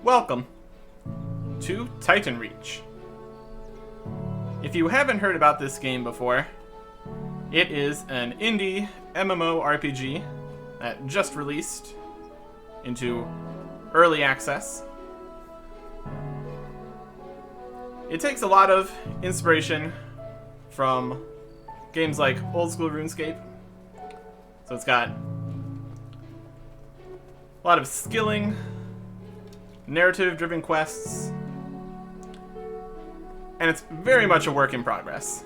Welcome to TitanReach. If you haven't heard about this game before, it is an indie MMORPG that just released into early access. It takes a lot of inspiration from games like old school RuneScape. So it's got a lot of skilling, narrative-driven quests, and it's very much a work in progress.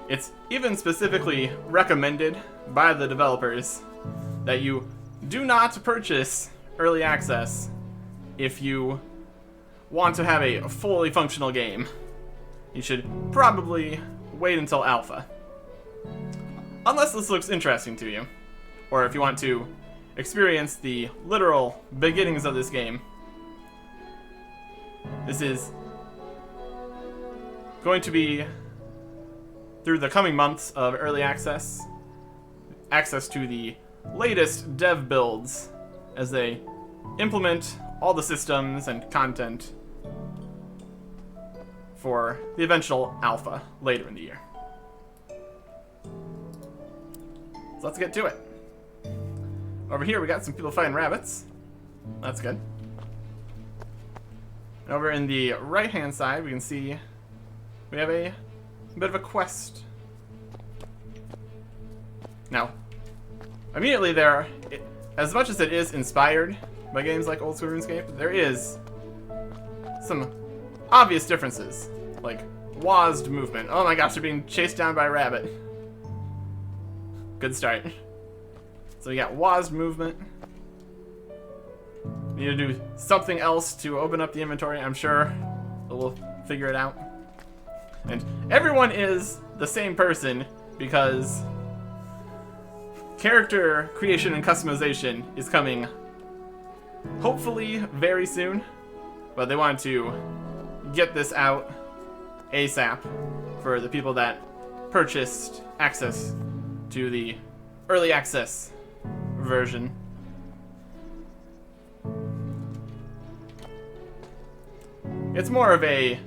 It's even specifically recommended by the developers that you do not purchase early access if you want to have a fully functional game. You should probably wait until alpha. Unless this looks interesting to you, or if you want to experience the literal beginnings of this game. This is going to be, through the coming months of early access to the latest dev builds as they implement all the systems and content for the eventual alpha later in the year. So let's get to it. Over here we got some people fighting rabbits. That's good. And over in the right hand side we can see we have a bit of a quest. Now, immediately there, as much as it is inspired by games like old school RuneScape, there is some obvious differences, like WASD movement. Oh my gosh, you're being chased down by a rabbit. Good start. So we got WASD movement. Need to do something else to open up the inventory. I'm sure we'll figure it out. And everyone is the same person because character creation and customization is coming hopefully very soon, but they wanted to get this out ASAP for the people that purchased access to the early access version. It's more of a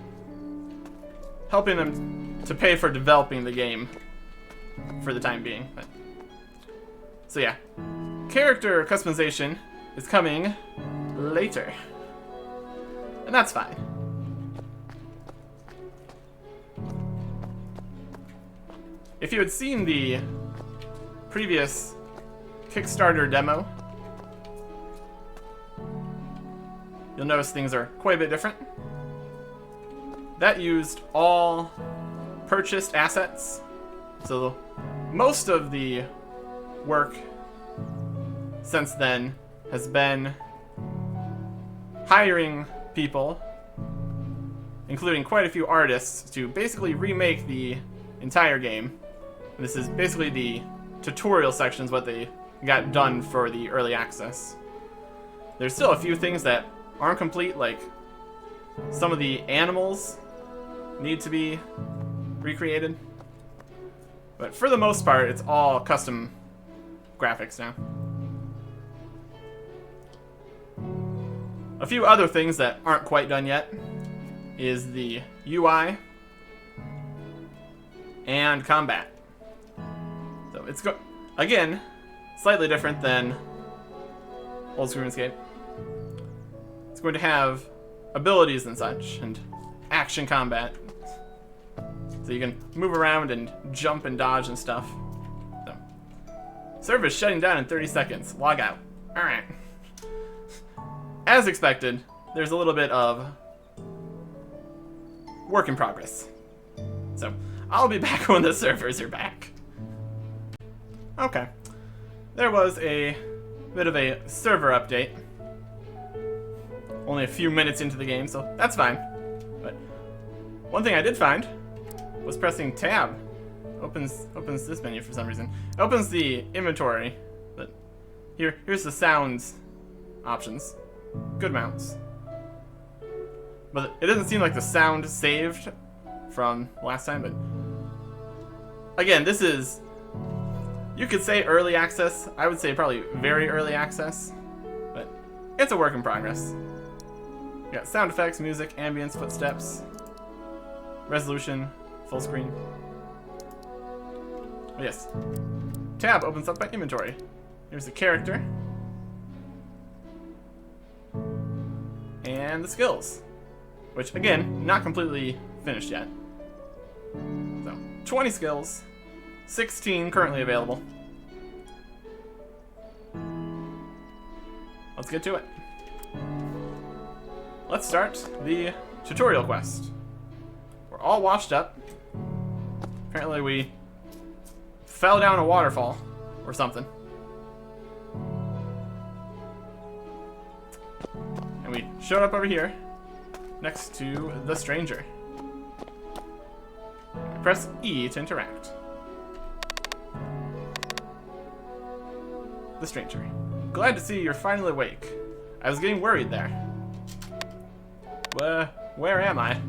helping them to pay for developing the game for the time being. So yeah, character customization is coming later, and that's fine. If you had seen the previous Kickstarter demo, you'll notice things are quite a bit different. That used all purchased assets, so most of the work since then has been hiring people, including quite a few artists, to basically remake the entire game. This is basically the tutorial sections, what they got done for the early access. There's still a few things that aren't complete, like some of the animals need to be recreated. But for the most part, it's all custom graphics now. A few other things that aren't quite done yet is the UI and combat. So it's again slightly different than old school RuneScape. It's going to have abilities and such, and action combat. So you can move around and jump and dodge and stuff. So, server's shutting down in 30 seconds. Log out. Alright. As expected, there's a little bit of work in progress. So, I'll be back when the servers are back. Okay. There was a bit of a server update. Only a few minutes into the game, so that's fine. But one thing I did find was pressing tab. Opens this menu for some reason. It opens the inventory, but here's the sounds options. Good mounts. But it doesn't seem like the sound saved from last time, but again, this is, you could say early access. I would say probably very early access. it's a work in progress. We got sound effects, music, ambience, footsteps, resolution, full screen. Oh, yes. Tab opens up my inventory. Here's the character. And the skills. Which, again, not completely finished yet. So, 20 skills. 16 currently available. Let's get to it. Let's start the tutorial quest. We're all washed up. Apparently we fell down a waterfall or something. And we showed up over here next to the stranger. Press E to interact. The stranger. Glad to see you're finally awake. I was getting worried there. Where am I?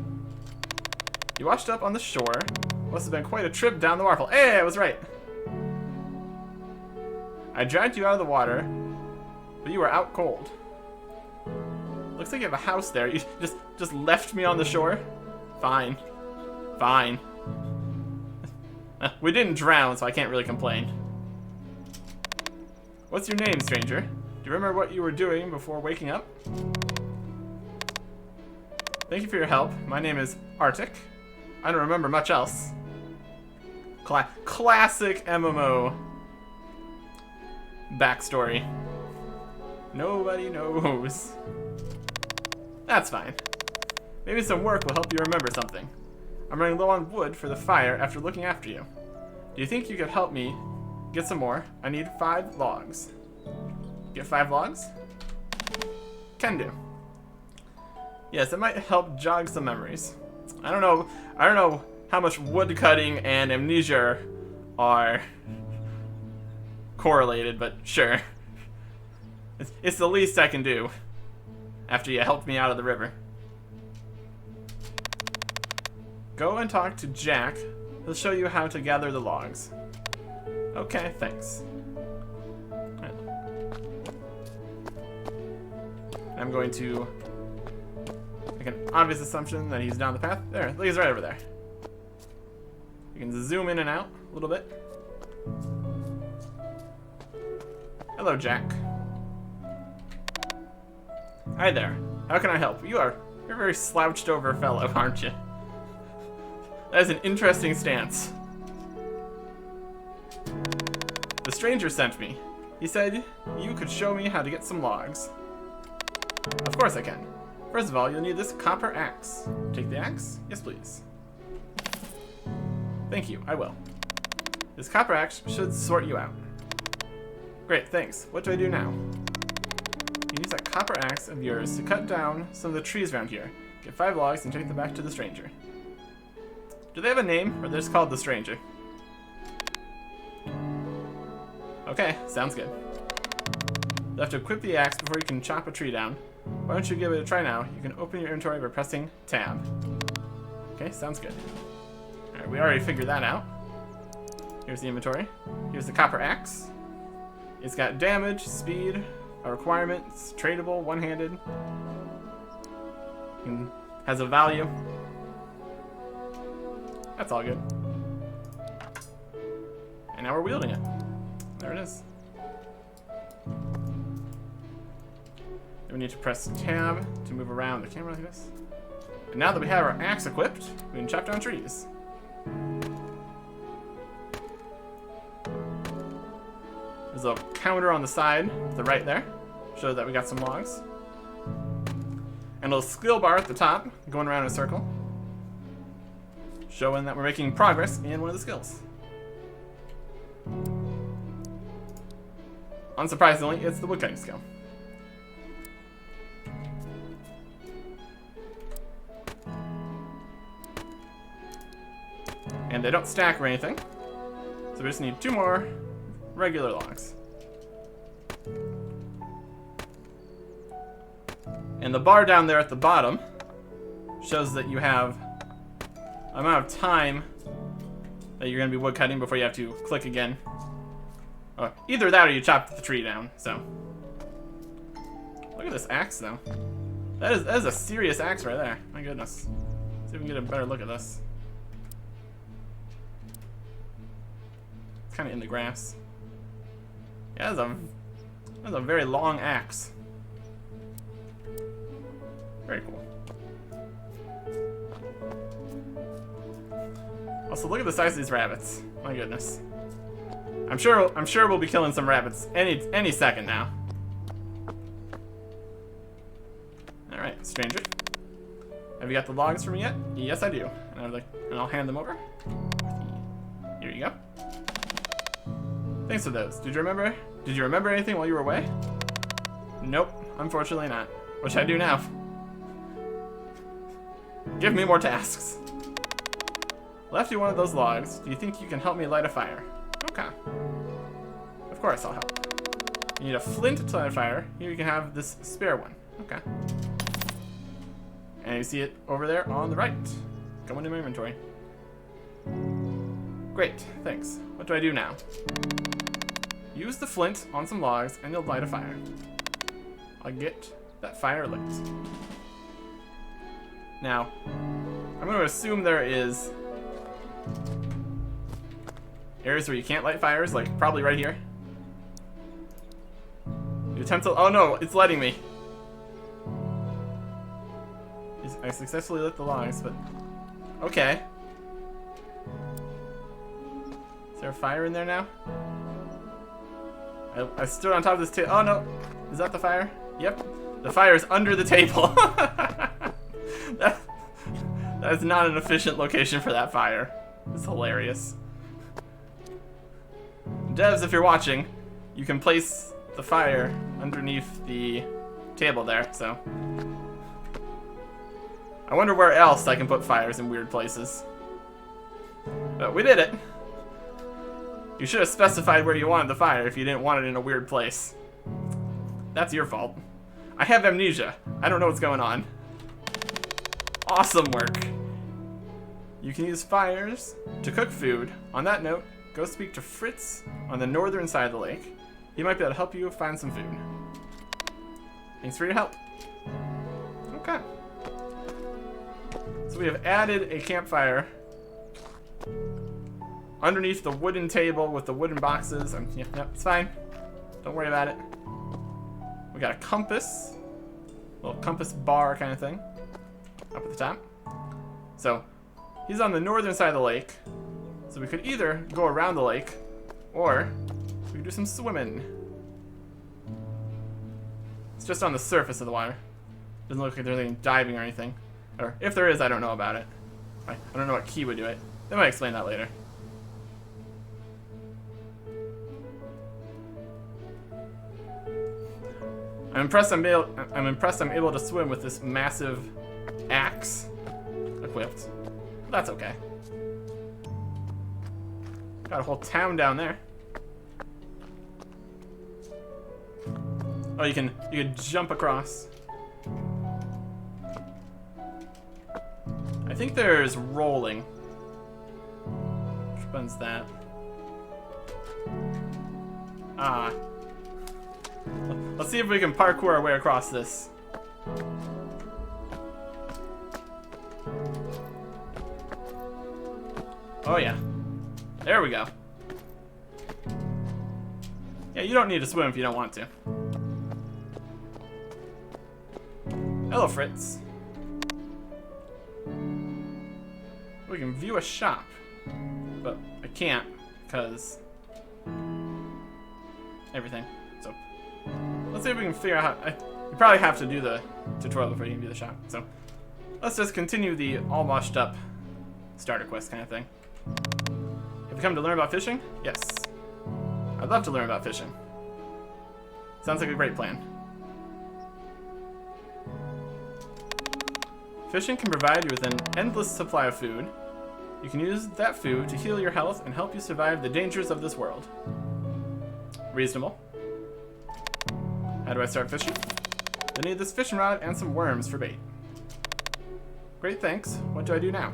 You washed up on the shore. Must have been quite a trip down the waterfall. Hey, I was right. I dragged you out of the water, but you were out cold. Looks like you have a house there. You just left me on the shore? Fine. Fine. We didn't drown, so I can't really complain. What's your name, stranger? Do you remember what you were doing before waking up? Thank you for your help. My name is Arctic. I don't remember much else. Classic MMO backstory. Nobody knows. That's fine. Maybe some work will help you remember something. I'm running low on wood for the fire after looking after you. Do you think you could help me get some more? I need 5 logs. Get 5 logs? Can do. Yes, it might help jog some memories. I don't know how much wood cutting and amnesia are correlated, but sure. It's the least I can do after you helped me out of the river. Go and talk to Jack. He'll show you how to gather the logs. Okay, thanks. Right. I'm going to make an obvious assumption that he's down the path. There, he's right over there. You can zoom in and out a little bit. Hello, Jack. Hi there. How can I help? You're a very slouched over fellow, aren't you? That is an interesting stance. The stranger sent me. He said you could show me how to get some logs. Of course I can. First of all, you'll need this copper axe. Take the axe? Yes, please. Thank you, I will. This copper axe should sort you out. Great, thanks. What do I do now? You use that copper axe of yours to cut down some of the trees around here. Get 5 logs and take them back to the stranger. Do they have a name, or they're just called the stranger? Okay, sounds good. You'll have to equip the axe before you can chop a tree down. Why don't you give it a try now? You can open your inventory by pressing tab. Okay, sounds good. Alright, we already figured that out. Here's the inventory. Here's the copper axe. It's got damage, speed, requirements, tradable, one-handed. Has a value. That's all good. And now we're wielding it. There it is. Then we need to press tab to move around the camera like this. And now that we have our axe equipped, we can chop down trees. There's a counter on the side, to the right there. Shows that we got some logs. And a little skill bar at the top, going around in a circle. Showing that we're making progress in one of the skills. Unsurprisingly, it's the woodcutting skill. And they don't stack or anything. So we just need 2 more regular logs. And the bar down there at the bottom shows that you have amount of time that you're going to be woodcutting before you have to click again. Either that or you chopped the tree down, so. Look at this axe, though. That is a serious axe right there. My goodness. Let's see if we can get a better look at this. It's kind of in the grass. Yeah, that's a very long axe. Very cool. Also, look at the size of these rabbits. My goodness. I'm sure we'll be killing some rabbits any second now. All right, stranger. Have you got the logs for me yet? Yes, I do. And I'll hand them over. Here you go. Thanks for those. Did you remember anything while you were away? Nope, unfortunately not. What should I do now? Give me more tasks. Left you one of those logs. Do you think you can help me light a fire? Okay. Of course I'll help. You need a flint to light a fire. Here you can have this spare one. Okay. And you see it over there on the right. Go into my inventory. Great, thanks. What do I do now? Use the flint on some logs and you'll light a fire. I'll get that fire lit. Now, I'm going to assume there is areas where you can't light fires, like probably right here. Utensil. Oh no, it's letting me. I successfully lit the logs, but okay. Is there a fire in there now? I stood on top of this table. Oh no, is that the fire? Yep, the fire is under the table. That is not an efficient location for that fire. It's hilarious. Devs, if you're watching, you can place the fire underneath the table there, so. I wonder where else I can put fires in weird places. But we did it. You should have specified where you wanted the fire if you didn't want it in a weird place. That's your fault. I have amnesia. I don't know what's going on. Awesome work. You can use fires to cook food. On that note, go speak to Fritz on the northern side of the lake. He might be able to help you find some food. Thanks for your help. Okay. So we have added a campfire underneath the wooden table with the wooden boxes. Yeah, it's fine. Don't worry about it. We got a compass. A little compass bar kind of thing. Up at the top. So, he's on the northern side of the lake. So we could either go around the lake, or we could do some swimming. It's just on the surface of the water. Doesn't look like there's any diving or anything. Or if there is, I don't know about it. I don't know what key would do it. They might explain that later. I'm impressed I'm able to swim with this massive axe equipped. But that's okay. Got a whole town down there. Oh, you can jump across. I think there's rolling. Which one's that? Ah. Let's see if we can parkour our way across this. Oh yeah. There we go. Yeah, you don't need to swim if you don't want to. Hello, Fritz. We can view a shop, but I can't because everything. So let's see if we can figure out how. You probably have to do the tutorial before you can do the shop. So let's just continue the all washed up starter quest kind of thing. Have you come to learn about fishing? Yes. I'd love to learn about fishing. Sounds like a great plan. Fishing can provide you with an endless supply of food. You can use that food to heal your health and help you survive the dangers of this world. Reasonable. How do I start fishing? I need this fishing rod and some worms for bait. Great, thanks. What do I do now?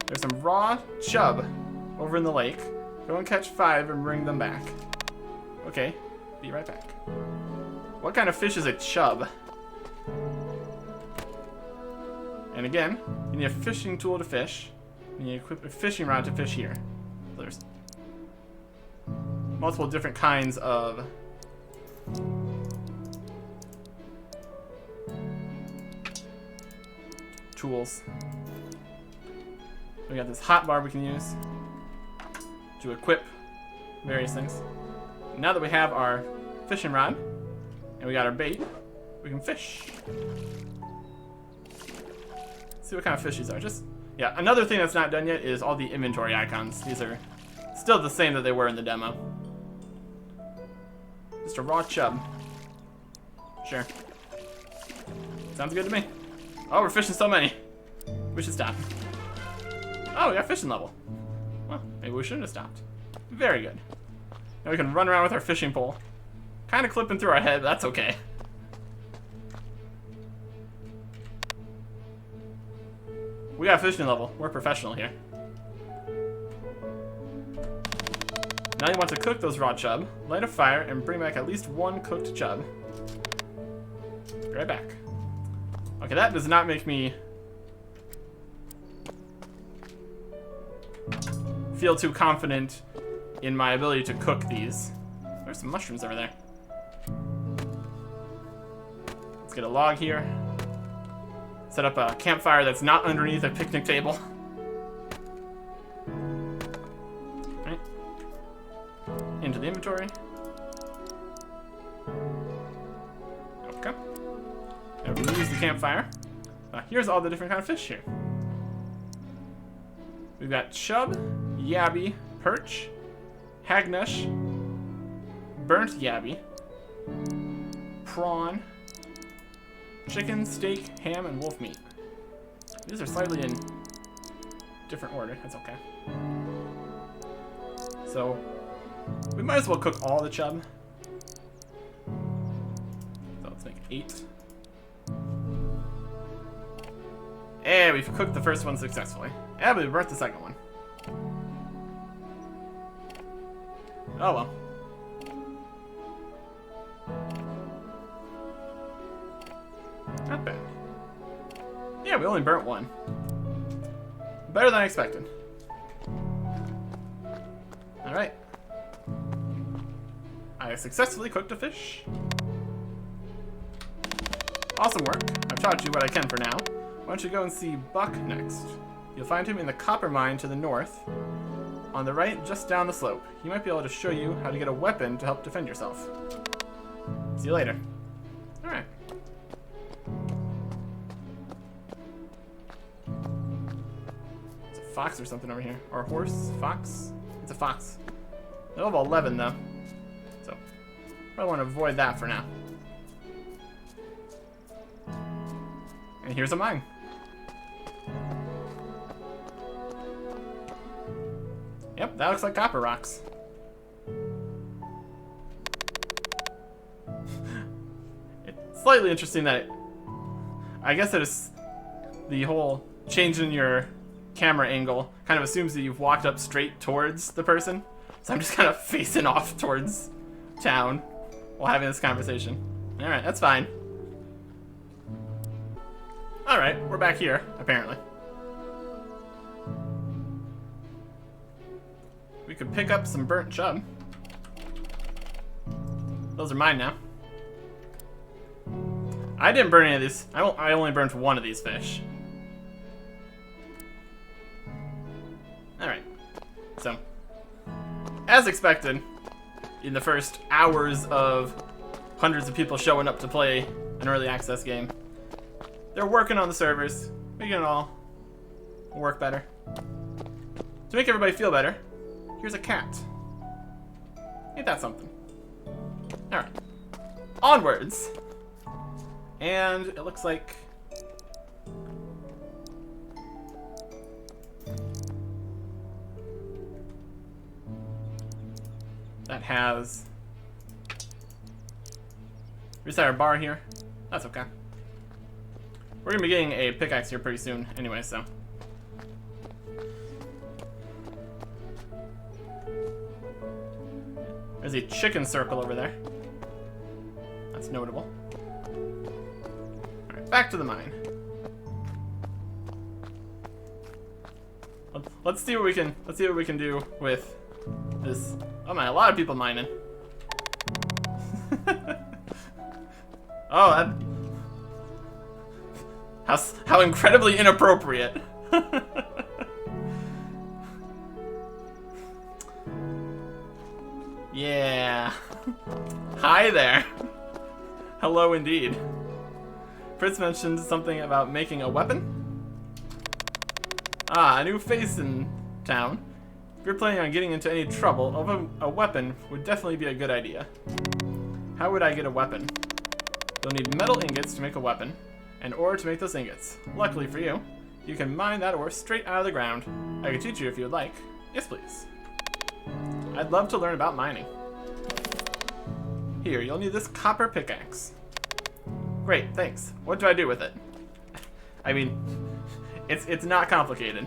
There's some raw chub over in the lake. Go and catch 5 and bring them back. Okay, be right back. What kind of fish is a chub? And again, you need a fishing tool to fish. You need to equip a fishing rod to fish here. So there's multiple different kinds of tools. We got this hot bar we can use to equip various things. Now that we have our fishing rod and we got our bait, we can fish. Let's see what kind of fish these are. Yeah, another thing that's not done yet is all the inventory icons. These are still the same that they were in the demo. Just a raw chub. Sure. Sounds good to me. Oh, we're fishing so many. We should stop. Oh, we got fishing level. Well, maybe we shouldn't have stopped. Very good. Now we can run around with our fishing pole. Kind of clipping through our head, but that's okay. We got fishing level. We're professional here. Now you want to cook those raw chub, light a fire, and bring back at least one cooked chub. Be right back. Okay, that does not make me feel too confident in my ability to cook these. There's some mushrooms over there. Let's get a log here. Set up a campfire that's not underneath a picnic table. Right. Into the inventory. Okay. Now we can use the campfire. Here's all the different kind of fish here. We've got chub, yabby, perch, hagnush, burnt yabby, prawn, chicken, steak, ham, and wolf meat. These are slightly in different order. That's okay. So we might as well cook all the chub. So let's make 8. And we've cooked the first one successfully. Yeah, but we burnt the second one. Oh well. Not bad. Yeah, we only burnt one. Better than I expected. Alright. I successfully cooked a fish. Awesome work. I've taught you what I can for now. Why don't you go and see Buck next? You'll find him in the copper mine to the north. On the right, just down the slope. He might be able to show you how to get a weapon to help defend yourself. See you later. Alright. It's a fox or something over here. Or a horse? Fox? It's a fox. They're level 11 though. So, probably want to avoid that for now. And here's a mine. Yep, that looks like copper rocks. It's slightly interesting that I guess it is the whole change in your camera angle kind of assumes that you've walked up straight towards the person. So I'm just kind of facing off towards town while having this conversation. Alright, that's fine. Alright, we're back here, apparently. We could pick up some burnt chub. Those are mine now. I didn't burn any of these. I only burnt one of these fish. Alright. So, as expected, in the first hours of hundreds of people showing up to play an early access game, they're working on the servers, making it all work better. To make everybody feel better, here's a cat. Ain't that something? Alright. Onwards. And it looks like that has reset our bar here. That's okay. We're gonna be getting a pickaxe here pretty soon anyway, so. There's a chicken circle over there. That's notable. Alright, back to the mine. Let's see what we can do with this. Oh man, a lot of people mining. Oh, how incredibly inappropriate. Yeah. Hi there. Hello indeed. Fritz mentioned something about making a weapon. Ah, a new face in town. If you're planning on getting into any trouble, a weapon would definitely be a good idea. How would I get a weapon? You'll need metal ingots to make a weapon, and ore to make those ingots. Luckily for you, you can mine that ore straight out of the ground. I can teach you if you would like. Yes, please. I'd love to learn about mining. Here, you'll need this copper pickaxe. Great, thanks. What do I do with it? I mean, it's not complicated.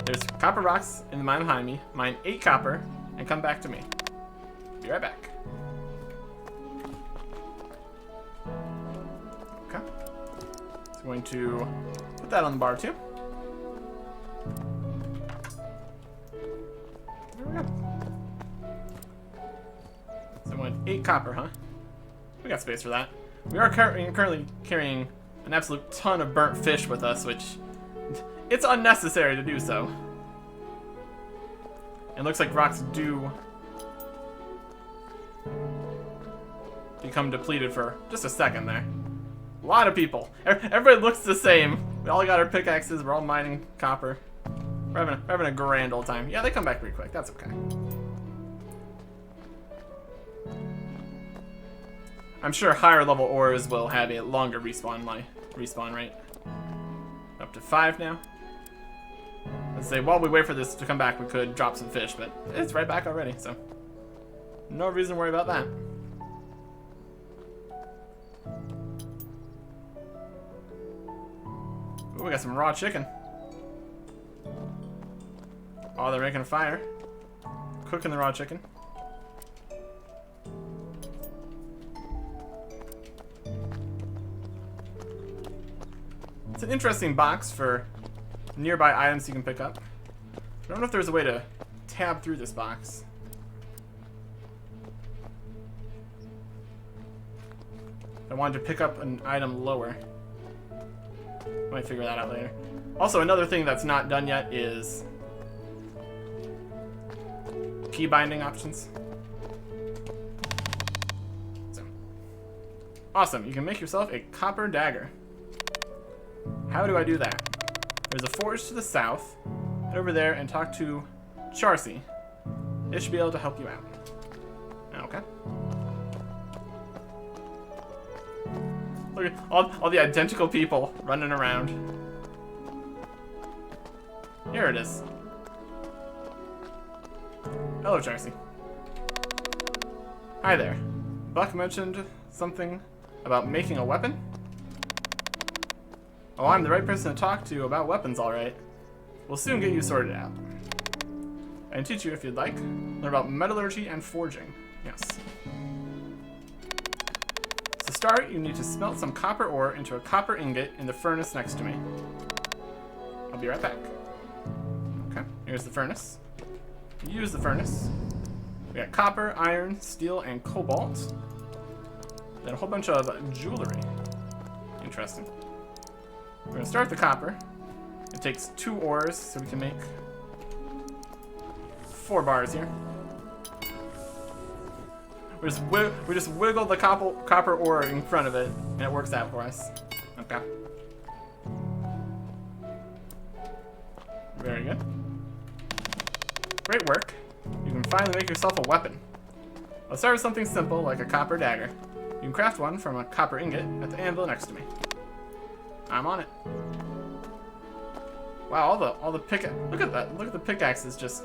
There's copper rocks in the mine behind me. Mine 8 copper, and come back to me. Be right back. Okay. So I'm going to put that on the bar too. There we go. So I want 8 copper, huh? We got space for that. We are currently carrying an absolute ton of burnt fish with us, which it's unnecessary to do so. It looks like rocks do become depleted for just a second there. A lot of people. Everybody looks the same. We all got our pickaxes. We're all mining copper. We're having a grand old time. Yeah, they come back pretty quick. That's okay. I'm sure higher level ores will have a longer respawn rate. Up to 5 now. Let's say while we wait for this to come back, we could drop some fish, but it's right back already, so no reason to worry about that. Ooh, we got some raw chicken. Oh, they're making a fire. Cooking the raw chicken. It's an interesting box for nearby items you can pick up. I don't know if there's a way to tab through this box. I wanted to pick up an item lower. Might figure that out later. Also, another thing that's not done yet is key binding options. So, awesome, you can make yourself a copper dagger. How do I do that? There's a forge to the south. Head over there and talk to Charcy. It should be able to help you out. Okay. Look at all the identical people running around. Here it is. Hello, Charcy. Hi there. Buck mentioned something about making a weapon? Oh, I'm the right person to talk to about weapons, alright. We'll soon get you sorted out. I can teach you if you'd like. Learn about metallurgy and forging. Yes. To start, you need to smelt some copper ore into a copper ingot in the furnace next to me. I'll be right back. Okay, here's the furnace. Use the furnace. We got copper, iron, steel, and cobalt. Then a whole bunch of jewelry. Interesting. We're gonna start with the copper. It takes 2 ores, so we can make 4 bars here. We just wiggle the copper ore in front of it, and it works out for us. Okay. Very good. Great work. You can finally make yourself a weapon. Let's start with something simple, like a copper dagger. You can craft one from a copper ingot at the anvil next to me. I'm on it. Wow, all the look at that. Look at the pickaxes just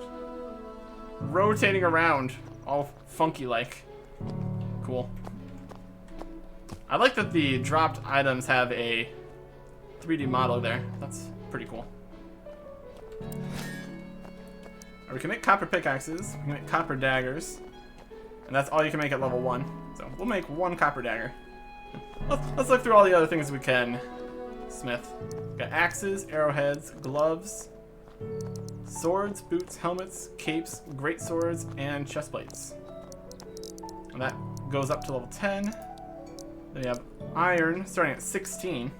rotating around, all funky like. Cool. I like that the dropped items have a 3D model there. That's pretty cool. We can make copper pickaxes, we can make copper daggers, and that's all you can make at level 1. So we'll make 1 copper dagger. Let's look through all the other things we can smith. Got axes, arrowheads, gloves, swords, boots, helmets, capes, great swords, and chest plates. And that goes up to level 10. Then we have iron starting at 16.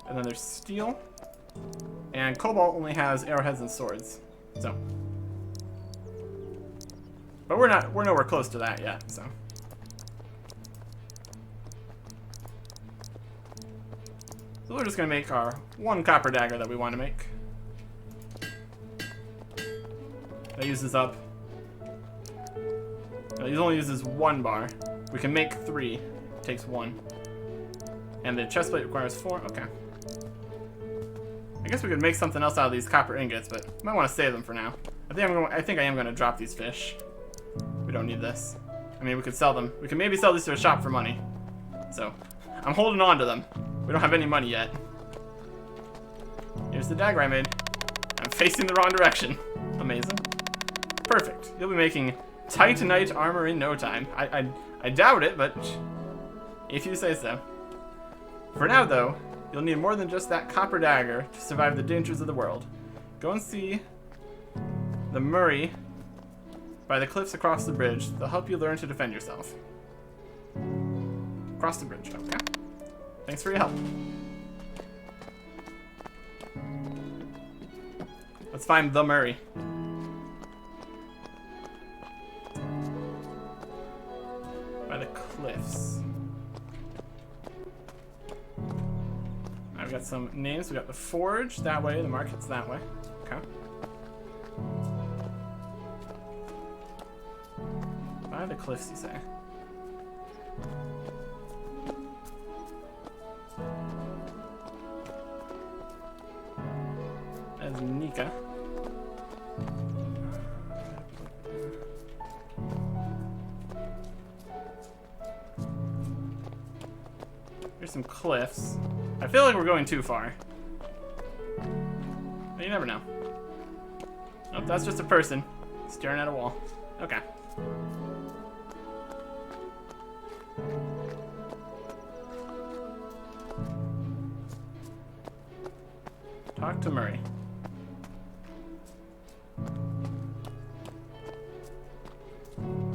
And then there's steel. And cobalt only has arrowheads and swords. So. But we're nowhere close to that yet, so. So we're just gonna make our 1 copper dagger that we want to make. That uses up. It only uses 1 bar. We can make 3. It takes 1. And the chest plate requires 4. Okay. I guess we could make something else out of these copper ingots, but I might want to save them for now. I think I am going to drop these fish. We don't need this. I mean, we could sell them. We could maybe sell these to a shop for money. So, I'm holding on to them. We don't have any money yet. Here's the dagger I made. I'm facing the wrong direction. Amazing. Perfect. You'll be making Titanite armor in no time. I doubt it, but if you say so. For now, though, you'll need more than just that copper dagger to survive the dangers of the world. Go and see the Murray by the cliffs across the bridge. They'll help you learn to defend yourself. Across the bridge, okay. Thanks for your help. Let's find the Murray. By the cliffs. Alright, we got some names. We got the forge that way, the market's that way. Okay. By the cliffs, you say? That's Nika. Here's some cliffs. I feel like we're going too far. But you never know. Nope, that's just a person staring at a wall. Okay. Talk to Murray.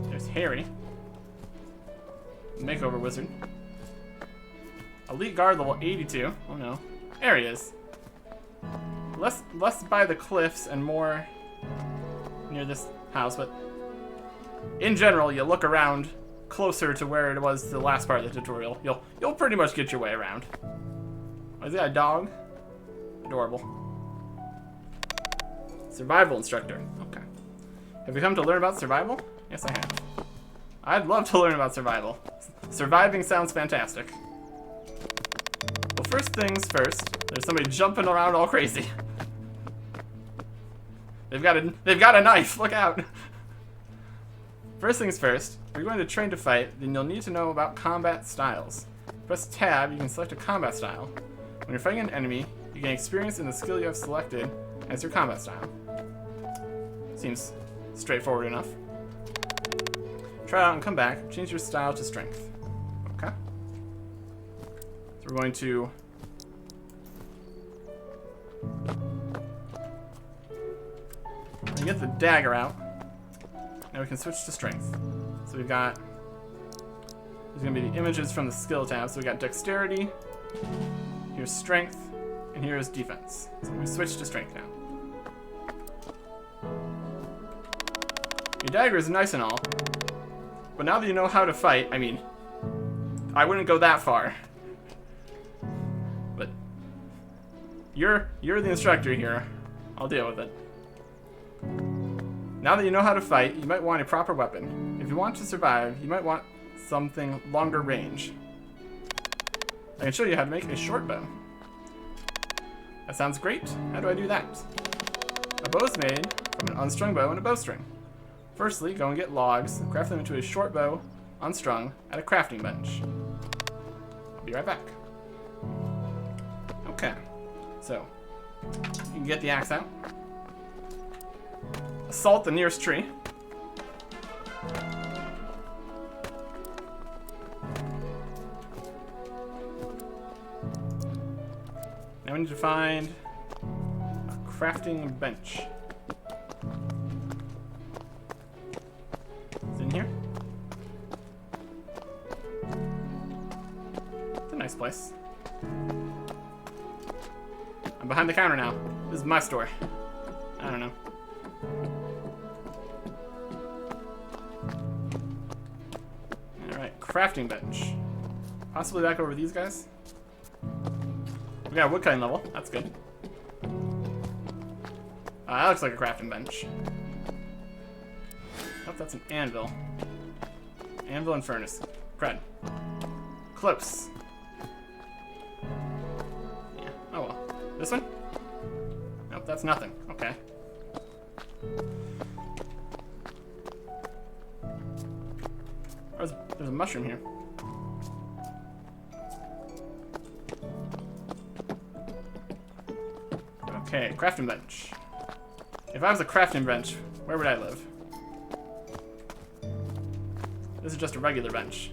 There's Harry. Makeover wizard. Elite guard level 82. Oh no. There he is. Less by the cliffs and more near this house, but in general, you look around closer to where it was to the last part of the tutorial. You'll pretty much get your way around. Oh, is that a dog? Adorable. Survival instructor. Okay. Have you come to learn about survival? Yes, I have. I'd love to learn about survival. Surviving sounds fantastic. Well, first things first. There's somebody jumping around all crazy. They've got a knife. Look out. First things first. If you're going to train to fight, then you'll need to know about combat styles. Press tab. You can select a combat style. When you're fighting an enemy, you gain experience in the skill you have selected as your combat style. Seems straightforward enough. Try it out and come back. Change your style to strength. Okay. So we're going to get the dagger out. Now we can switch to strength. So we've got, there's going to be the images from the skill tab. So we got dexterity, here's strength, and here's defense. So we switch to strength now. Your dagger is nice and all, but now that you know how to fight, I mean, I wouldn't go that far. But you're the instructor here. I'll deal with it. Now that you know how to fight, you might want a proper weapon. If you want to survive, you might want something longer range. I can show you how to make a short bow. That sounds great. How do I do that? A bow is made from an unstrung bow and a bowstring. Firstly, go and get logs and craft them into a short bow, unstrung, at a crafting bench. I'll be right back. Okay, so you can get the axe out. Assault the nearest tree. we need to find a crafting bench. It's in here. It's a nice place. I'm behind the counter now. This is my store. I don't know. Alright, crafting bench. Possibly back over these guys. We got a woodcutting level. That's good. That looks like a crafting bench. Oh, that's an anvil. Anvil and furnace. Cred. Close. Yeah. Oh well. This one? Nope, that's nothing. Okay. There's a mushroom here. Okay, crafting bench. If I was a crafting bench, where would I live? This is just a regular bench.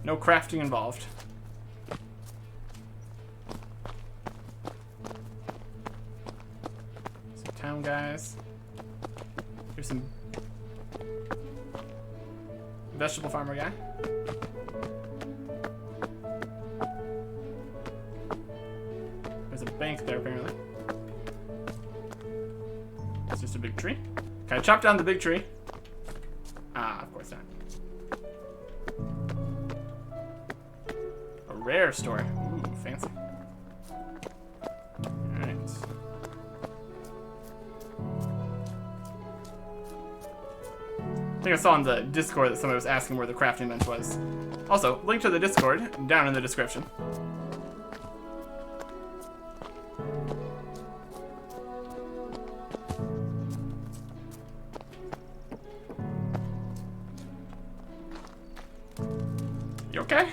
No crafting involved. Some town guys. Here's some vegetable farmer guy. There's a bank there apparently. It's just a big tree. Can I chop down the big tree? Ah, of course not. A rare store. Ooh, fancy. Alright. I think I saw on the Discord that somebody was asking where the crafting bench was. Also, link to the Discord down in the description. You okay?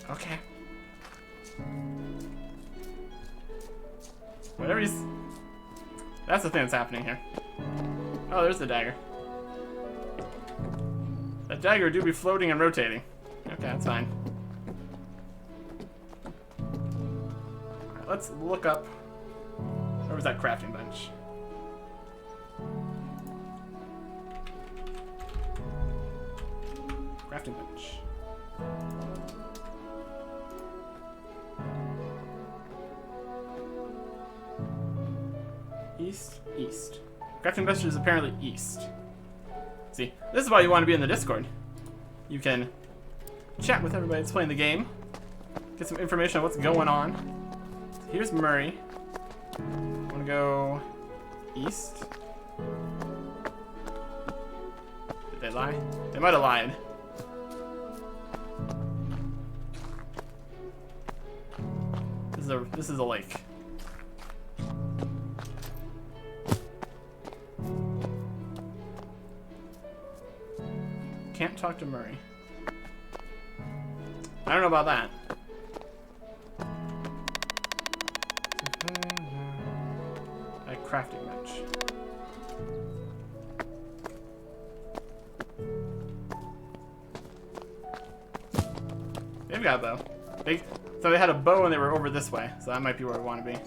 Okay. Whatever he's... That's the thing that's happening here. Oh, there's the dagger. That dagger do be floating and rotating. Okay, that's fine. Alright, let's look up... Where was that crafting bench? Crafting bench. East. Crafting bench is apparently east. See, this is why you want to be in the Discord. You can chat with everybody that's playing the game, get some information on what's going on. Here's Murray. I want to go east. Did they lie? They might have lied. This is a lake. Can't talk to Murray. I don't know about that. A crafting bench. They've got a bow. So they had a bow and they were over this way, so that might be where we want to be.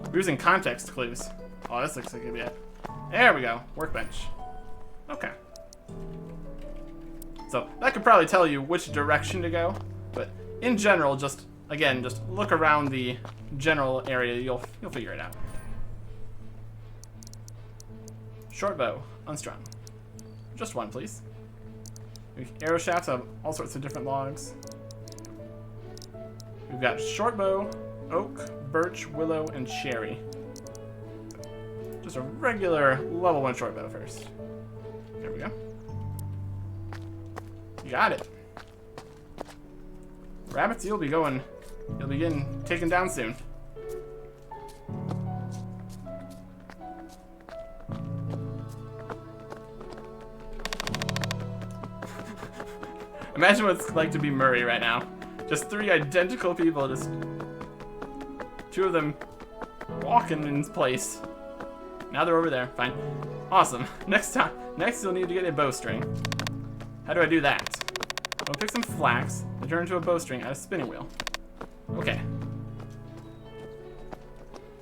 We're using context clues. Oh, this looks like it'd be it. There we go. Workbench. Okay. So that could probably tell you which direction to go, but in general, just look around the general area. You'll figure it out. Short bow, unstrung. Just one, please. Arrow shafts have all sorts of different logs. We've got short bow, oak, birch, willow, and cherry. Just a regular level 1 short bow first. There we go. You got it. Rabbits, you'll be getting taken down soon. Imagine what it's like to be Murray right now. Just 3 identical people, just 2 of them walking in place. Now they're over there. Fine. Awesome. Next you'll need to get a bowstring. How do I do that? I'll pick some flax and turn it into a bowstring at a spinning wheel. Okay.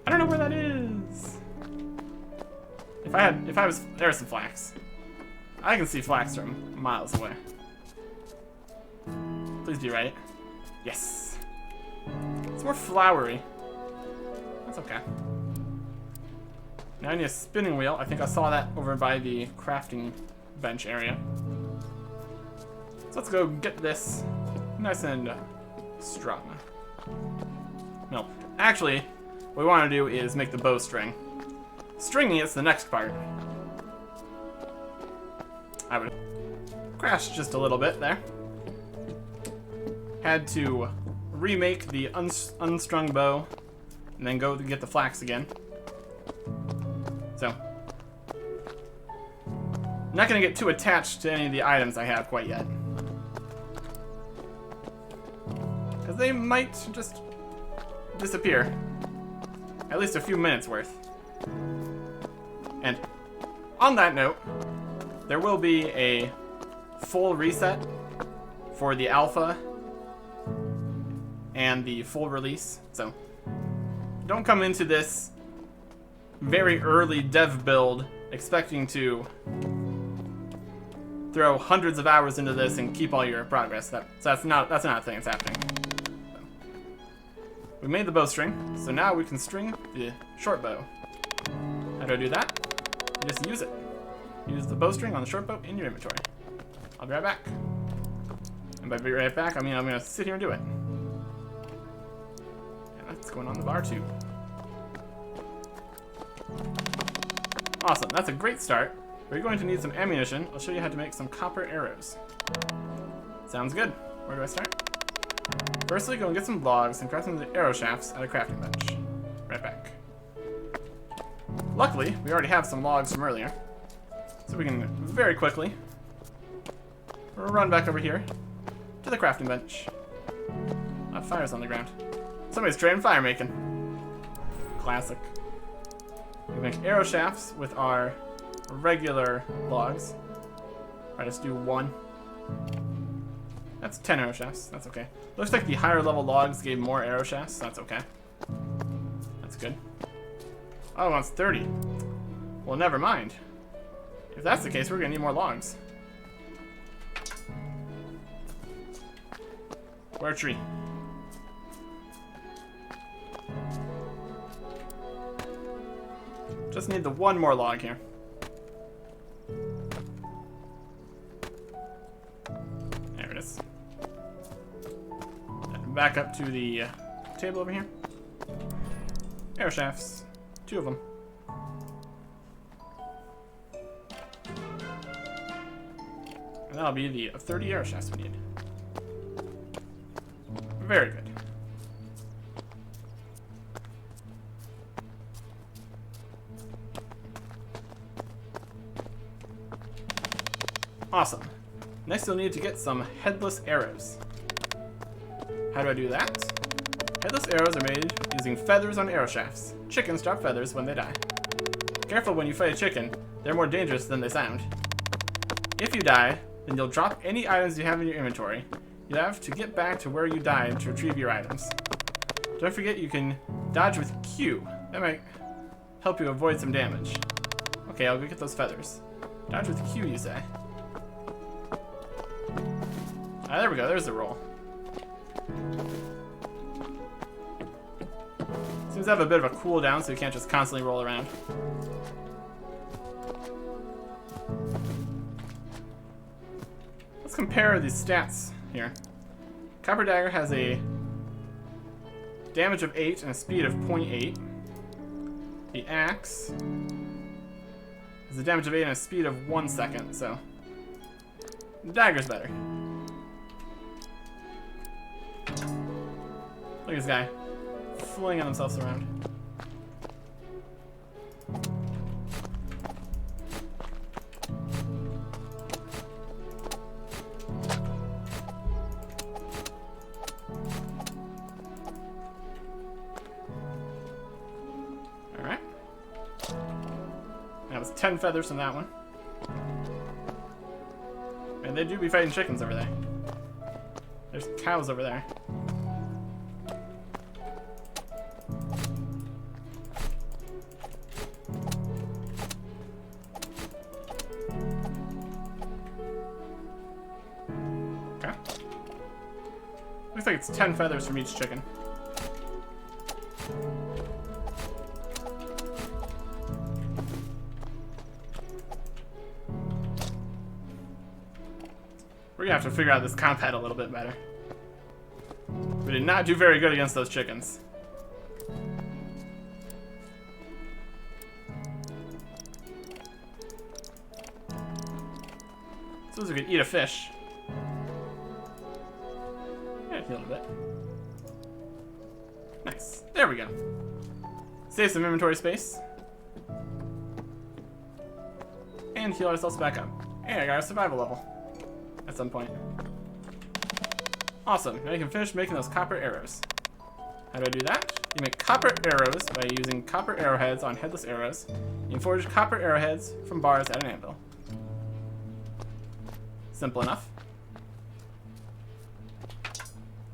I don't know where that is. There's some flax. I can see flax from miles away. Please be right. Yes. It's more flowery. That's okay. Now I need a spinning wheel. I think I saw that over by the crafting bench area. So let's go get this nice and strung. No, actually, what we want to do is make the bowstring. Stringing is the next part. I would crash just a little bit there. Had to remake the unstrung bow and then go to get the flax again. So, I'm not going to get too attached to any of the items I have quite yet. Because they might just disappear. At least a few minutes worth. And on that note, there will be a full reset for the alpha and the full release. So don't come into this very early dev build expecting to throw hundreds of hours into this and keep all your progress. That's not a thing that's happening. So, we made the bowstring, so now we can string the short bow. How do I do that? You just use it. Use the bowstring on the short bow in your inventory. I'll be right back. And by be right back, I mean I'm gonna sit here and do it. And that's going on the bar too. Awesome, that's a great start. We're going to need some ammunition. I'll show you how to make some copper arrows. Sounds good. Where do I start? Firstly, go and get some logs and craft some of the arrow shafts at a crafting bench. Right back. Luckily, we already have some logs from earlier. So we can very quickly run back over here to the crafting bench. Fire's on the ground. Somebody's trading fire making. Classic. We make arrow shafts with our regular logs. I just do one. That's 10 arrow shafts. That's okay. Looks like the higher level logs gave more arrow shafts. That's okay. That's good. Oh, it wants 30. Well, never mind. If that's the case, we're gonna need more logs. Where a tree? Just need the one more log here. There it is. And back up to the table over here. Arrow shafts. 2 of them. And that'll be the 30 arrow shafts we need. Very good. Awesome. Next you'll need to get some headless arrows. How do I do that? Headless arrows are made using feathers on arrow shafts. Chickens drop feathers when they die. Careful when you fight a chicken, they're more dangerous than they sound. If you die, then you'll drop any items you have in your inventory. You'll have to get back to where you died to retrieve your items. Don't forget you can dodge with Q. That might help you avoid some damage. Okay, I'll go get those feathers. Dodge with Q, you say? Ah, there we go, there's the roll. Seems to have a bit of a cooldown, so you can't just constantly roll around. Let's compare these stats here. Copper Dagger has a damage of 8 and a speed of 0.8. The Axe has a damage of 8 and a speed of 1 second, so the Dagger's better. Look at this guy flinging themselves around. Alright. That was 10 feathers from that one. Yeah, they do be fighting chickens over there. There's cows over there. Okay. Looks like it's 10 feathers from each chicken. We're gonna have to figure out this combat a little bit better. We did not do very good against those chickens. Suppose we could eat a fish. Yeah, heal a bit. Nice. There we go. Save some inventory space. And heal ourselves back up. And I got a survival level. At some point. Awesome. Now you can finish making those copper arrows. How do I do that? You make copper arrows by using copper arrowheads on headless arrows. You can forge copper arrowheads from bars at an anvil. Simple enough.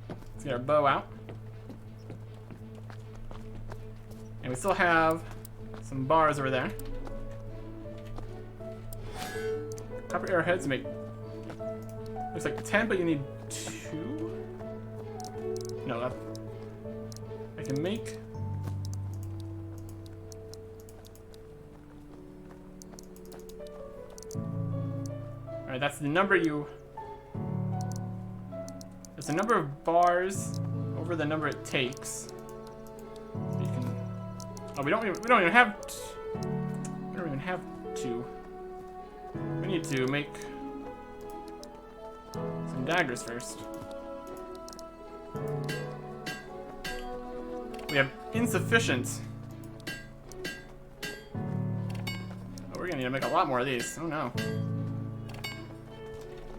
Let's get our bow out. And we still have some bars over there. Copper arrowheads make... Looks like 10, but you need 2? No, I can make... Alright, that's the number you... It's the number of bars over the number it takes. You can... Oh, we don't even have... We don't even have 2. We need to make... some daggers first. We have insufficient. Oh, we're gonna need to make a lot more of these. Oh no.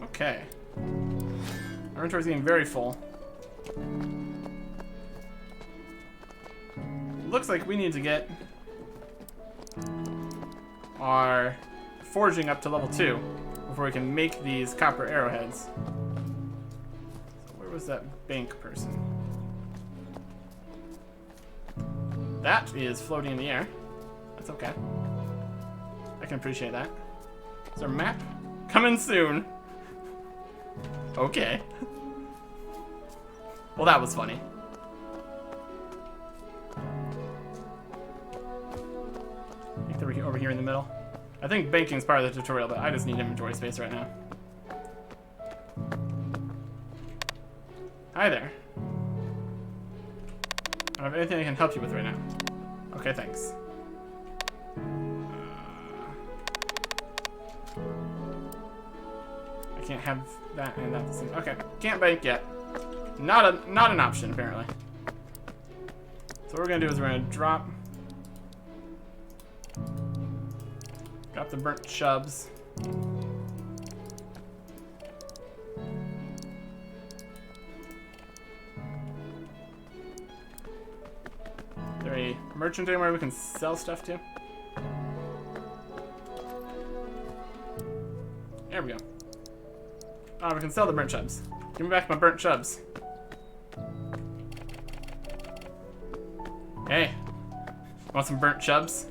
Okay. Our inventory's getting very full. Looks like we need to get our forging up to level 2 before we can make these copper arrowheads. So where was that bank person? That is floating in the air. That's okay. I can appreciate that. Is our map coming soon? Okay. Well, that was funny. I think they're over here in the middle. I think banking's part of the tutorial, but I just need inventory space right now. Hi there. I don't have anything I can help you with right now. Okay, thanks. I can't have that and that the same. Okay, can't bank yet. Not an option apparently. So what we're gonna do is we're gonna drop the burnt chubs. Is there a merchant anywhere we can sell stuff to? There we go. Oh, we can sell the burnt chubs. Give me back my burnt chubs. Hey, want some burnt chubs?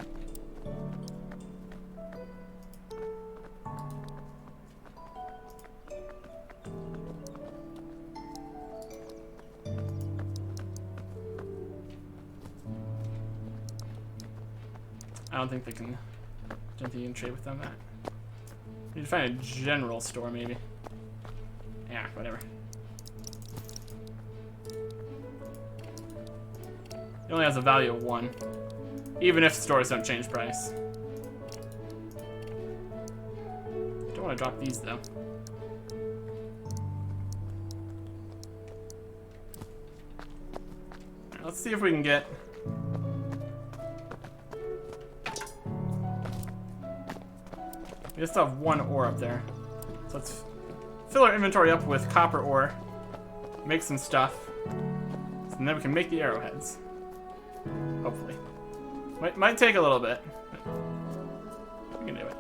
I don't think they can. Don't think you can trade with them. That. Need to find a general store, maybe. Yeah, whatever. It only has a value of 1, even if stores don't change price. Don't want to drop these though. All right, let's see if we can get. We just have 1 ore up there. So let's fill our inventory up with copper ore, make some stuff, and then we can make the arrowheads. Hopefully. Might take a little bit, but we can do it.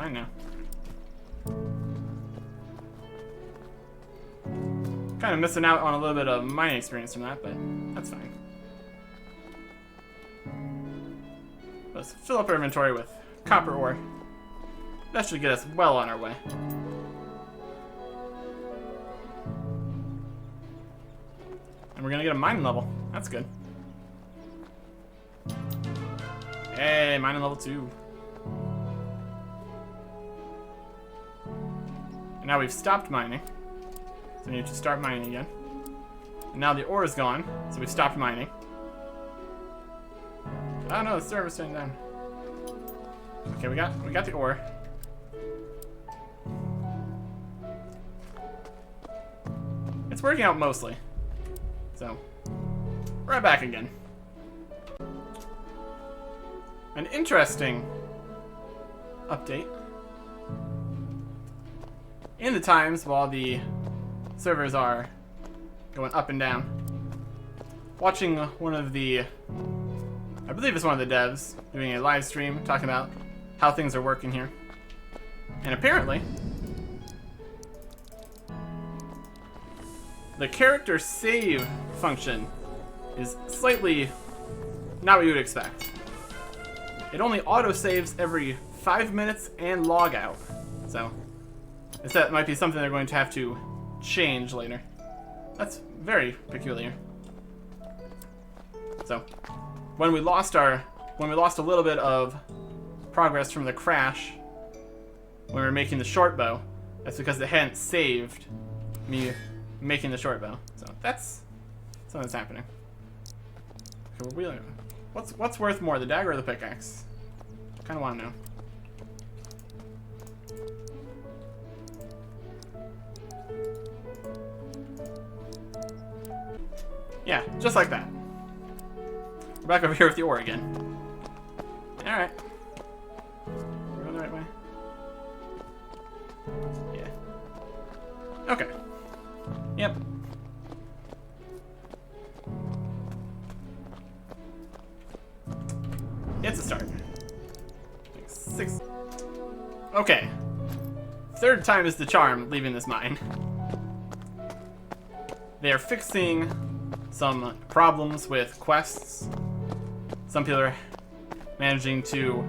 fine now. Kind of missing out on a little bit of mining experience from that, but that's fine. Let's fill up our inventory with copper ore. That should get us well on our way. And we're gonna get a mining level. That's good. Hey, mining level 2. And now we've stopped mining. So we need to start mining again. And now the ore is gone, so we've stopped mining. Oh no, the server's staying down. Okay, we got the ore. It's working out mostly. So, right back again. An interesting update. In the times while the servers are going up and down, watching one of the, I believe it's one of the devs, doing a live stream talking about how things are working here. And apparently, the character save function is slightly not what you would expect. It only auto-saves every 5 minutes and log out. So, that might be something they're going to have to change later. That's very peculiar. So, when we lost a little bit of progress from the crash when we were making the short bow, that's because it hadn't saved me making the short bow. So that's something that's happening. Okay, what's worth more, the dagger or the pickaxe? Kind of want to know. Yeah, just like that. We're back over here with the ore again. Alright. We're going the right way? Yeah. Okay. Yep. It's a start. 6. Okay. Third time is the charm leaving this mine. They are fixing some problems with quests. Some people are managing to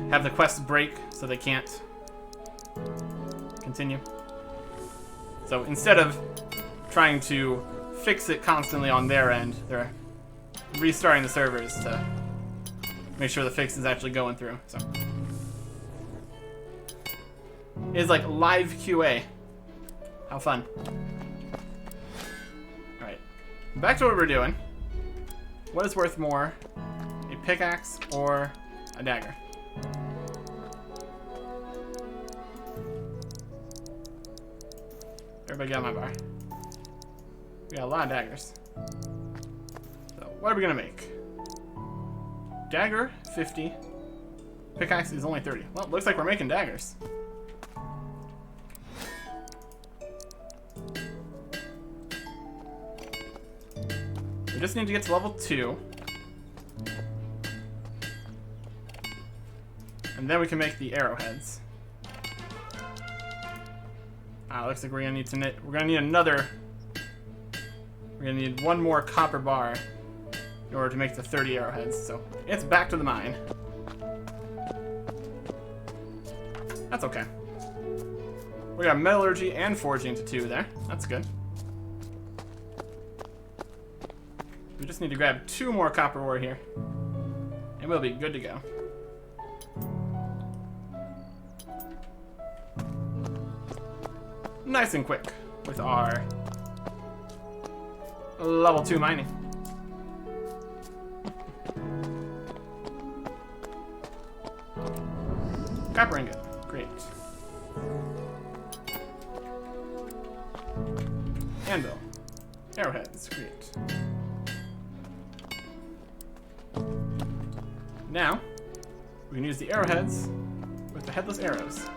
have the quests break so they can't continue. So instead of trying to fix it constantly on their end, they're restarting the servers to make sure the fix is actually going through. So it's like live QA. How fun. Alright. Back to what we're doing. What is worth more? A pickaxe or a dagger? Everybody get on my bar. We got a lot of daggers. So, what are we gonna make? Dagger, 50. Pickaxe is only 30. Well, it looks like we're making daggers. We just need to get to level 2. And then we can make the arrowheads. Looks like we're gonna need another. We're gonna need one more copper bar in order to make the 30 arrowheads. So it's back to the mine. That's okay. We got metallurgy and forging to 2 there. That's good. We just need to grab 2 more copper ore here, and we'll be good to go. Nice and quick with our level 2 mining. Copper ingot, great. Anvil, arrowheads, great. Now, we can use the arrowheads with the headless arrows.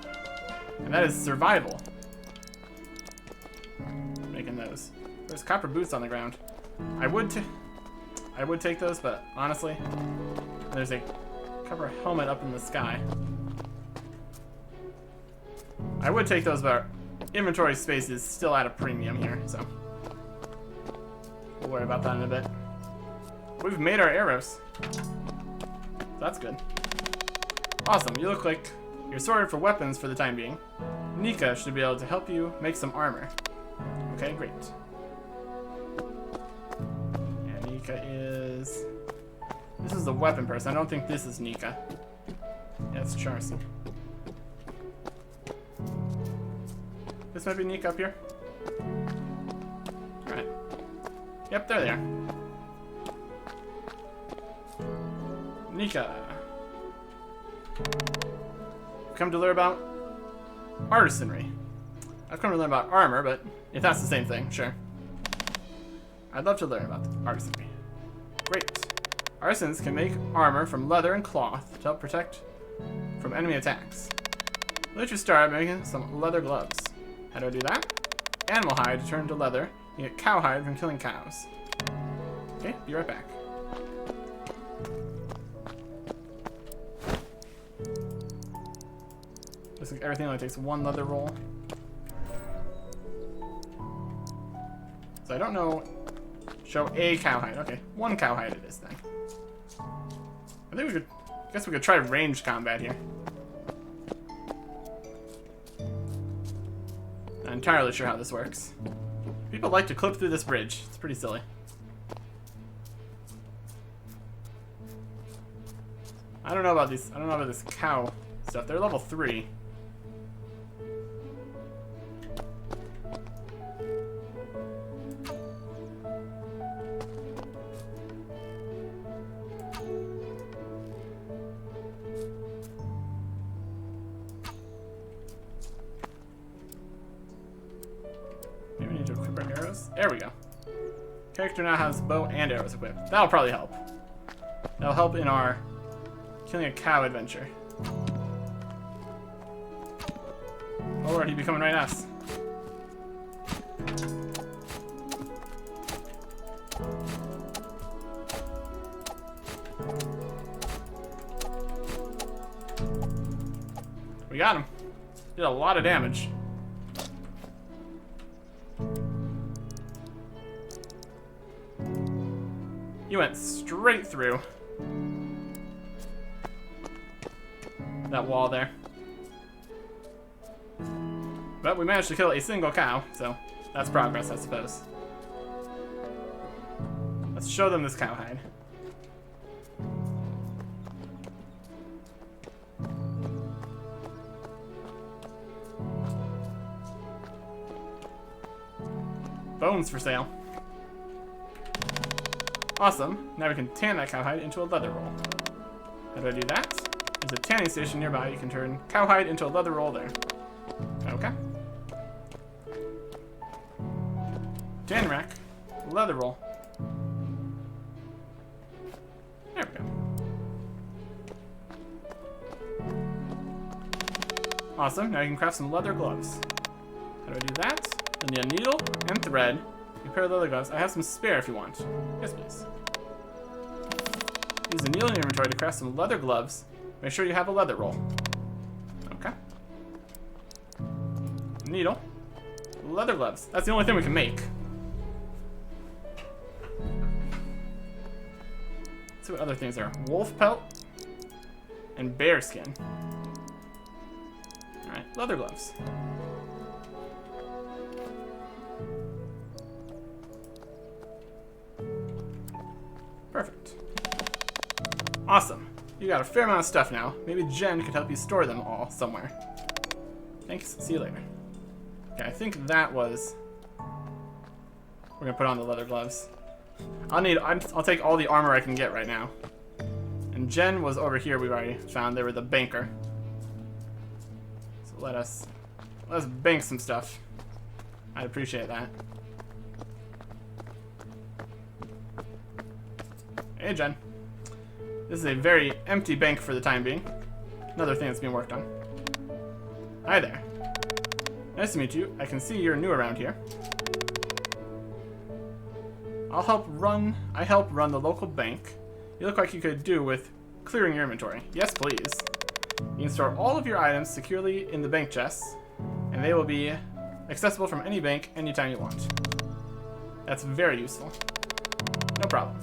And that is survival. Making those. There's copper boots on the ground. I would take those, but honestly, there's a have our helmet up in the sky. I would take those, but our inventory space is still at a premium here, so we'll worry about that in a bit. We've made our arrows. That's good. Awesome, you look like you're sorted for weapons for the time being. Nika should be able to help you make some armor. Okay, great. And Nika is... This is the weapon person. I don't think this is Nika. Yeah, it's Charson. This might be Nika up here. Alright. Yep, there they are. Nika. Come to learn about artisanry. I've come to learn about armor, but if that's the same thing, sure. I'd love to learn about artisanry. Great. Artisans can make armor from leather and cloth to help protect from enemy attacks. Let's just start making some leather gloves. How do I do that? Animal hide to turn to leather. You get cow hide from killing cows. Okay, be right back. Looks like everything only takes one leather roll. So I don't know. Show a cowhide. Okay, one cowhide it is then. I think we could. I guess we could try ranged combat here. Not entirely sure how this works. People like to clip through this bridge. It's pretty silly. I don't know about these. I don't know about this cow stuff. They're level 3. Maybe we need to equip our arrows. There we go. Character now has bow and arrows equipped. That'll probably help. That'll help in our killing a cow adventure. Oh Lord, he'd be coming right at us. We got him. Did a lot of damage. He went straight through that wall there. But we managed to kill a single cow, so that's progress, I suppose. Let's show them this cowhide. Bones for sale. Awesome. Now we can tan that cowhide into a leather roll. How do I do that? There's a tanning station nearby. You can turn cowhide into a leather roll there. Okay. Tan rack. Leather roll. There we go. Awesome. Now you can craft some leather gloves. How do I do that? You'll need a needle and thread. A pair of leather gloves. I have some spare if you want. Yes, please. Use the needle in your inventory to craft some leather gloves. Make sure you have a leather roll. Okay. Needle. Leather gloves. That's the only thing we can make. Let's see what other things are. Wolf pelt and bear skin. Alright, leather gloves. Perfect. Awesome. You got a fair amount of stuff now. Maybe Jen could help you store them all somewhere. Thanks. See you later. Okay, I think that was... We're gonna put on the leather gloves. I'll take all the armor I can get right now. And Jen was over here. We've already found. They were the banker. So let's bank some stuff. I'd appreciate that. Hey, Jen. This is a very empty bank for the time being. Another thing that's being worked on. Hi there. Nice to meet you. I can see you're new around here. I help run the local bank. You look like you could do with clearing your inventory. Yes, please. You can store all of your items securely in the bank chests, and they will be accessible from any bank anytime you want. That's very useful. No problem.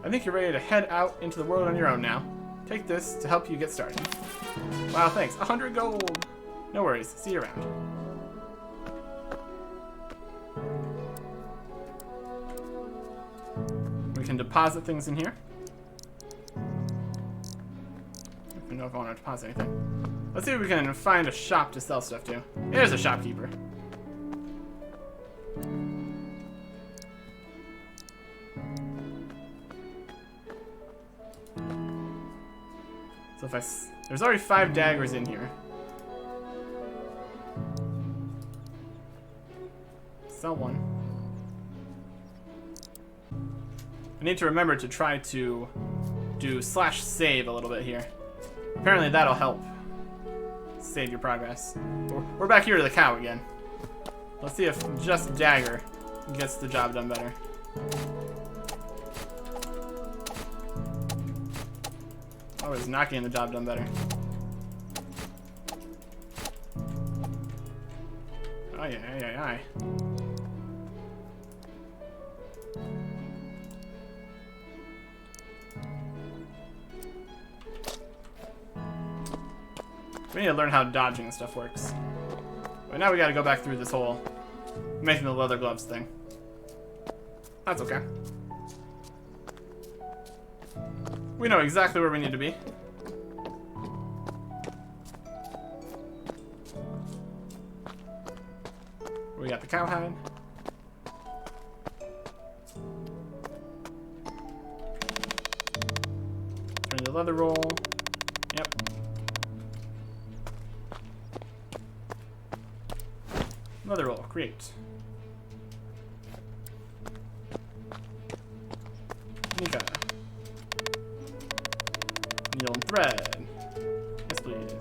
I think you're ready to head out into the world on your own now. Take this to help you get started. Wow, thanks. 100 gold! No worries. See you around. We can deposit things in here. I don't know if I want to deposit anything. Let's see if we can find a shop to sell stuff to. There's a shopkeeper. So if there's already 5 daggers in here. Sell one. I need to remember to try to do /save a little bit here. Apparently that'll help save your progress. We're back here to the cow again. Let's see if just dagger gets the job done better. Oh, it's not getting the job done better. Oh yeah. We need to learn how dodging and stuff works. But now we gotta go back through this whole making the leather gloves thing. That's okay. We know exactly where we need to be. We got the cowhide. Turn the leather roll. Yep. Leather roll, create. Nika. Needle and thread. Yes, please.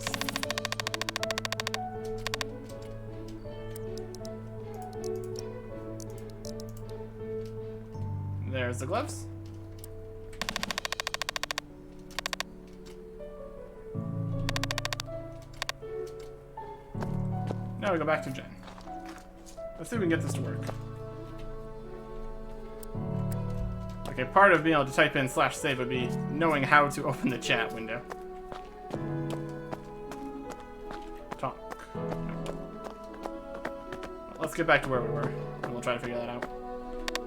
There's the gloves. Now we go back to Jen. Let's see if we can get this to work. Okay, part of being able to type in /save would be knowing how to open the chat window. Talk. Let's get back to where we were, and we'll try to figure that out.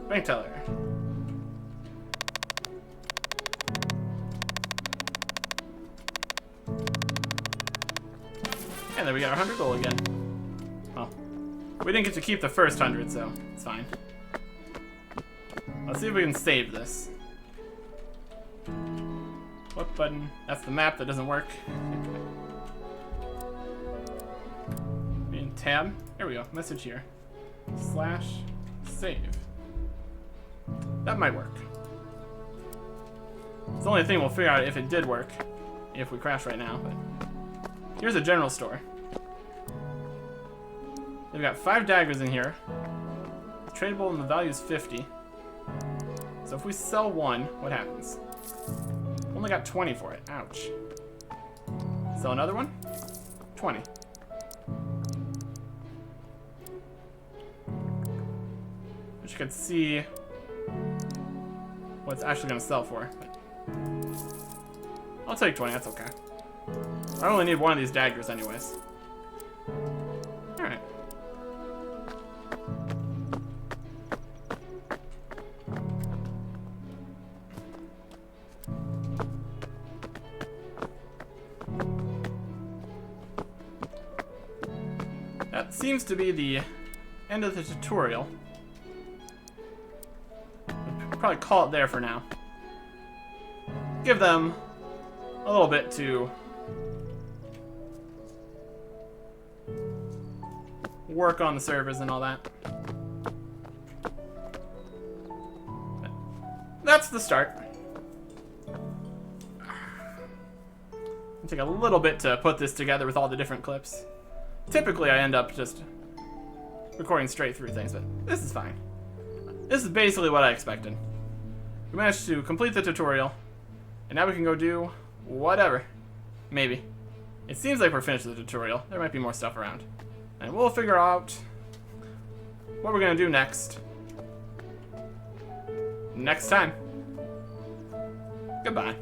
Bank teller. And then we got our 100 gold again. Well, we didn't get to keep the first 100, so it's fine. Let's see if we can save this. What button? That's the map that doesn't work. In tab. There we go. Message here. /save. That might work. It's the only thing we'll figure out if it did work. If we crash right now, but here's a general store. They've got 5 daggers in here. Tradable and the value is 50. So if we sell one, what happens? Only got 20 for it. Ouch. Sell another one? 20. Which you could see what it's actually going to sell for. But I'll take 20, that's okay. I only need one of these daggers anyways. Alright. That seems to be the end of the tutorial. We'll probably call it there for now. Give them a little bit to work on the servers and all that. But that's the start. It'll take a little bit to put this together with all the different clips. Typically I end up just recording straight through things, but this is fine. This is basically what I expected. We managed to complete the tutorial, and now we can go do whatever. Maybe. It seems like we're finished with the tutorial. There might be more stuff around. And we'll figure out what we're gonna do next time. Goodbye.